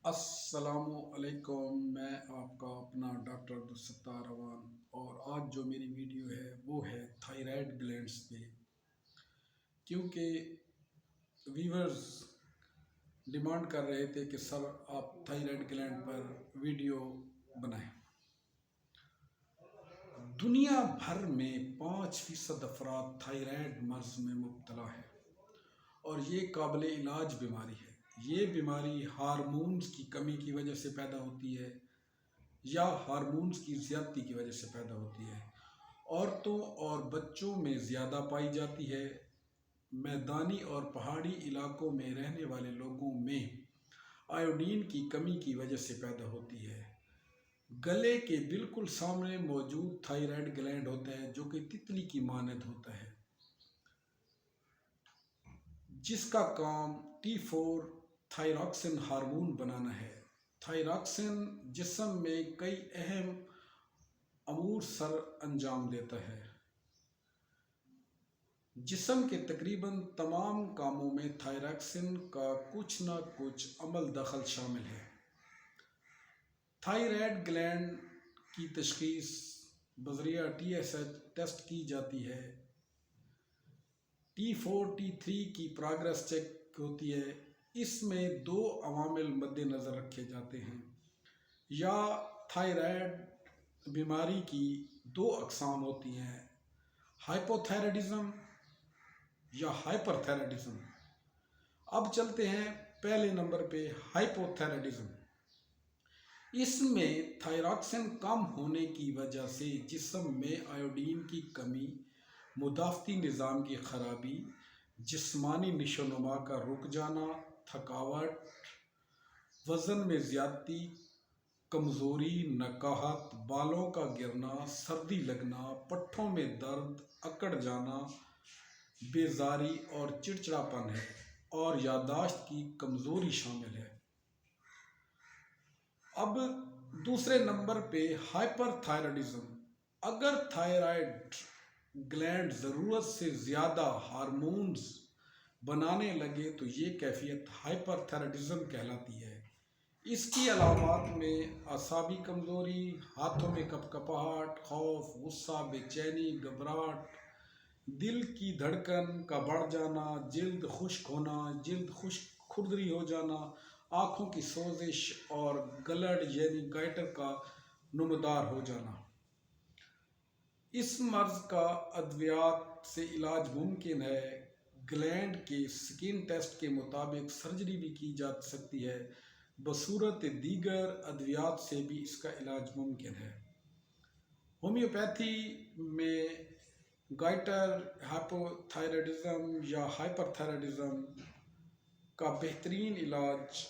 السلام علیکم، میں آپ کا اپنا ڈاکٹر عبدالستار روان، اور آج جو میری ویڈیو ہے وہ ہے تھائرائیڈ گلینڈز پہ، کیونکہ ویورز ڈیمانڈ کر رہے تھے کہ سر آپ تھائرائیڈ گلینڈ پر ویڈیو بنائیں۔ دنیا بھر میں 5% افراد تھائرائیڈ مرض میں مبتلا ہے اور یہ قابل علاج بیماری ہے۔ یہ بیماری ہارمونز کی کمی کی وجہ سے پیدا ہوتی ہے یا ہارمونز کی زیادتی کی وجہ سے پیدا ہوتی ہے۔ عورتوں اور بچوں میں زیادہ پائی جاتی ہے۔ میدانی اور پہاڑی علاقوں میں رہنے والے لوگوں میں آیوڈین کی کمی کی وجہ سے پیدا ہوتی ہے۔ گلے کے بالکل سامنے موجود تھائرائیڈ گلینڈ ہوتا ہے جو کہ تتلی کی مانند ہوتا ہے، جس کا کام T4 تھائراکسن ہارمون بنانا ہے۔ تھائراکسن جسم میں کئی اہم امور سر انجام دیتا ہے۔ جسم کے تقریباً تمام کاموں میں تھائراکسن کا کچھ نہ کچھ عمل دخل شامل ہے۔ تھائرائیڈ گلینڈ کی تشخیص بذریعہ TSH ٹیسٹ کی جاتی ہے۔ T4 T3 کی پروگریس چیک ہوتی ہے۔ اس میں 2 عوامل مد نظر رکھے جاتے ہیں۔ یا تھائرائیڈ بیماری کی 2 اقسام ہوتی ہیں، ہائپوتھائرائڈزم یا ہائپر تھائرائڈزم۔ اب چلتے ہیں پہلے نمبر پہ، ہائپوتھائرائڈزم۔ اس میں تھائراکسن کم ہونے کی وجہ سے جسم میں آیوڈین کی کمی، مدافعتی نظام کی خرابی، جسمانی نشو و نما کا رک جانا، تھکاوٹ، وزن میں زیادتی، کمزوری، نکاہت، بالوں کا گرنا، سردی لگنا، پٹھوں میں درد، اکڑ جانا، بیزاری اور چڑچڑاپن ہے، اور یادداشت کی کمزوری شامل ہے۔ اب دوسرے نمبر پہ ہائپر تھائرائڈزم۔ اگر تھائرائیڈ گلینڈ ضرورت سے زیادہ ہارمونز بنانے لگے تو یہ کیفیت ہائپر تھائرائڈزم کہلاتی ہے۔ اس کی علامات میں اعصابی کمزوری، ہاتھوں میں کپکپاہٹ، خوف، غصہ، بے چینی، گھبراہٹ، دل کی دھڑکن کا بڑھ جانا، جلد خشک ہونا، جلد خشک کھردری ہو جانا، آنکھوں کی سوزش اور گلڑ یعنی گائٹر کا نمودار ہو جانا۔ اس مرض کا ادویات سے علاج ممکن ہے۔ گلینڈ کے سکن ٹیسٹ کے مطابق سرجری بھی کی جا سکتی ہے۔ بصورت دیگر ادویات سے بھی اس کا علاج ممکن ہے۔ ہومیوپیتھی میں گائٹر، ہائپوتھائرائڈزم یا ہائپر تھائرائڈزم کا بہترین علاج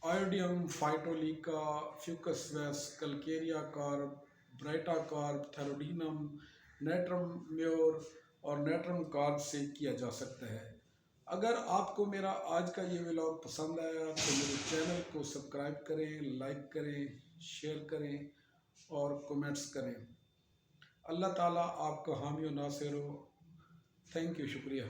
آئیوڈیم فائٹولیکا، فیوکس ویس، کلکیریا کارب، برائٹا کارب، تھائروڈینم، نیٹرم میور اور نیٹرم کارب سے کیا جا سکتا ہے۔ اگر آپ کو میرا آج کا یہ ولاگ پسند آیا تو میرے چینل کو سبسکرائب کریں، لائک کریں، شیئر کریں اور کومنٹس کریں۔ اللہ تعالیٰ آپ کا حامی و ناصر ہو۔ تھینک یو، شکریہ۔